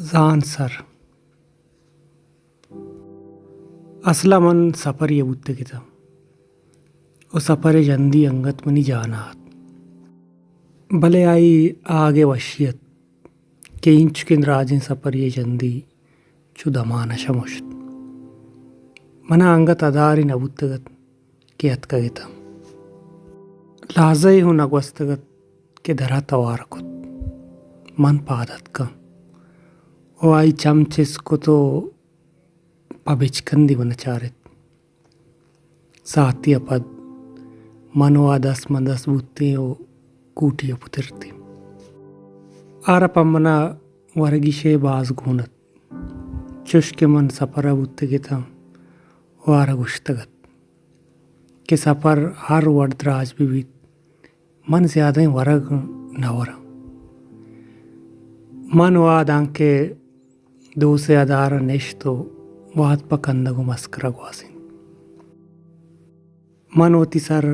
ज़ानसर असला मन सफर ये बुत्ते किता ओ सफर जंदी अंगत मनी जानात भले आई आगे वशियत के इंच किन राजिन सफर ये जंदी चु दमान शमुष्ट मना अंगत अदारी नबुत्तगत के अतका गिता लाजई हूँ नगवस्तगत के धरा तवारकुत मन पादत का ओ आई चमचिस को तो पबिचकंदी वनचारित साथी अपद मनवा दस मंदस बुत्ते ओ कूटिया पुतिरती आरपमना वरगिशे बाज गुणत चुष्के मन सफर बुत्ते गिता वार गुश्तगत के सफर हर वर्दराज भी मन ज्यादा ही वरग नवरा मन वाद आंके दो से आधार नेश्तो वाद पकंदगु मस्करा ग्वासिन मन होती सर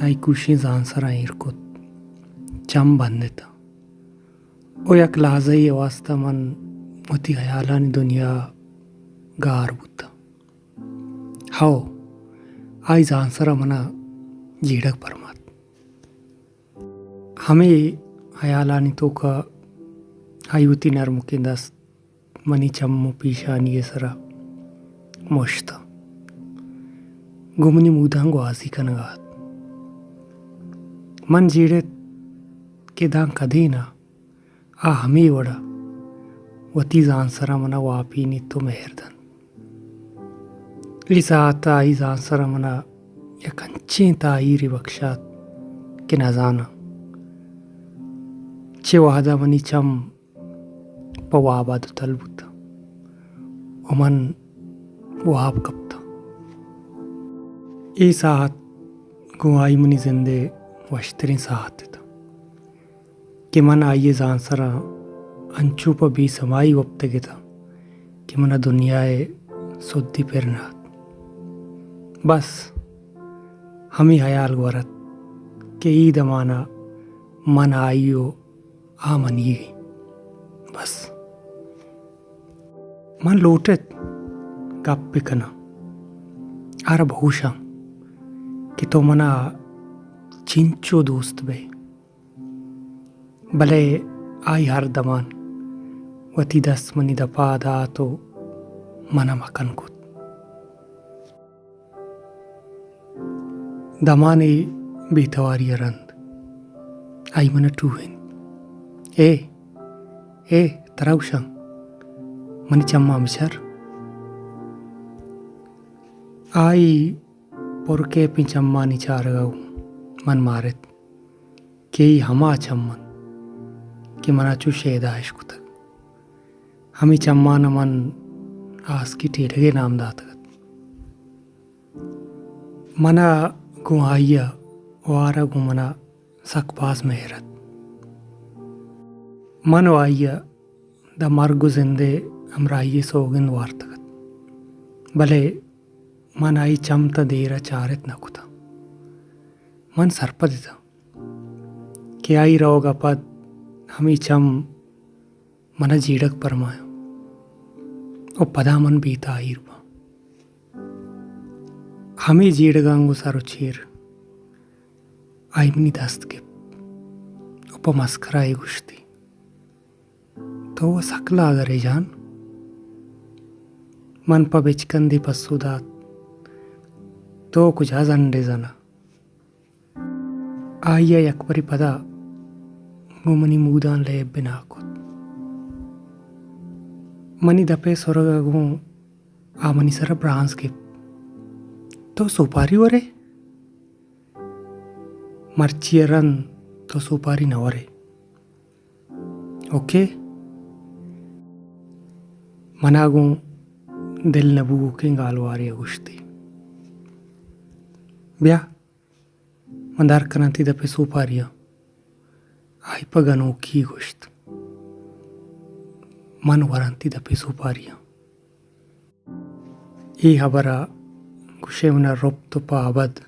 आई कुशी ज़ानसर आयरकुत चम बंदेता ओ यक लाजई वास्ता मन होती हयालानी दुनिया गार बुता हाओ आई ज़ानसरा मना जीड़क परमात हमें हयालानी तो का आयुति नरमुके दस मनी चम्मु पीशानी ये सरा मोश्ता गुमनी मुदांगो आसी कनगात मन जीड़े के दां कदीना आ हमें वड़ा वती ज़ानसरा मना वापी नी तो मेहरदन लिसा आता आई ज़ानसरा मना या कंचे ताईरी बख्शात के नजाना चे वादा मनी चम पवाबाद तलबुता ओमन वाब कपता ए साहत गुआई मनी जिंदे वश्तरी साहत था कि मन आइए ज़ानसरा अंचू पर भी समाई वप्ते के था कि मना दुनियाए सुद्दी पेरनात बस हमी हयाल वरत के ई दमाना मन आइयो आ मनी बस मन लोटेत गप पिकना आर भूषा कि तो मना चिंचो दोस्त बे भले आई हर दमान वती दस मनी दपा दा तो मना मकन कुत दमाने बेतवारी रंद आई मना टूहिन ए तराउशं मनी चम्मा मिचर आई पोरके पिंचम्मा निचारगाऊ मन मारित के हमा चम्मन कि मना चुशेदा इश्क तक हमी चम्मा न मन आस की टेढ़गे नाम दातगत मना गुहाइया वारा गुमना सकपास मेहरत मन वाइया द मर्गु जिंदे हमराइये सोगिंद वार्तगत भले मन आई चमता देरा चारित न कुता मन सरपदिता कि आई रोग अपद हमी चम मन जीड़क परमायो ओ पदा मन बीता आई रुपा हमी जीड़गांगु सरुचीर आई मनी दस्त के उपमस्करा ये गुश्ती तो वह सकला अगर जान मन पा बेचकंदी पसुदात तो कुछ अंडे जना आइया यकबरी पदा गुमनी मूदान ले बिना कुत मनी दपे सोरगा गु आ मनी सर ब्रांस के तो सुपारी वरे मर्ची रन तो सुपारी न वरे ओके मनागु दिल नबू के गालवारी गुश्ती ब्या मंदार कनाती दपे सुपारिया आई पगनो की गुश्त मन वरंती दपे सुपारिया ई हबरा गुशे मना रोप तो पाबद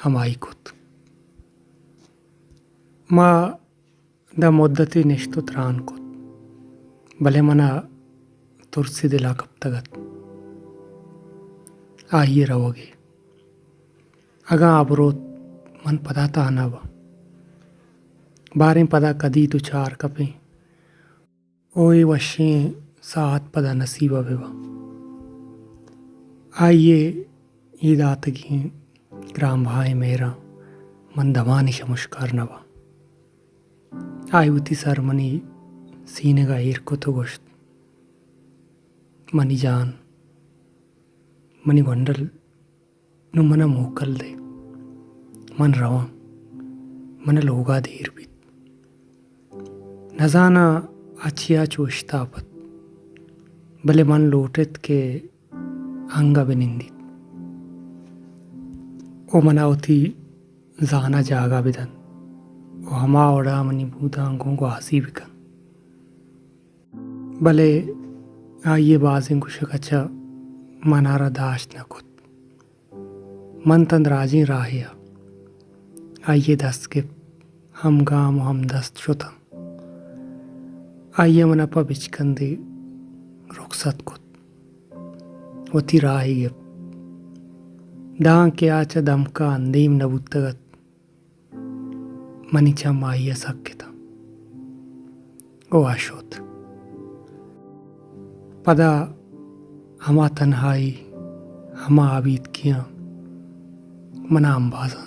हम आई कुत मा ದ ಮೊದ್ದತಿ ನೆಷ್ಟು ತ್ರಾನ್ಕೊತ್ ಬಲೆ ಮನ तुरसी दिला कब तगत आइए रहोगे अगा आबरोत मन पदाता हनावा बारें पदा कदी तो चार कपे ओए वशे सात पदा नसीबा बेवा आइए ईद आतगी ग्राम भाई मेरा मन दमानी शमुष्कार नवा आई उती सर मनी सीने का ईर को तो गोश्त मनी जान मनी वंडल नु मना मोकल दे मन रवा मन लोगा देर भी नजाना अच्छिया चोश्तापत भले मन लोटेत के अंगा बिनिंदी ओ मना होती जाना जागा बिदन ओ हमा ओड़ा मनी बूदा अंगों को हंसी बिकन भले आइए बाजिंग कुछ कच्चा मनारा दाश न खुद मन तंद राजी राहिया आइए दस्त के हम गाम हम दस्त शुता आइए मनपा बिचकन दे रुखसत खुद वती राही गे दां के आचा दमका अंदीम नबुतगत मनीचा माइया सक्यता ओ आशोत पदा हमा तन्हाई हमा आबीद किया मना अम्बाजा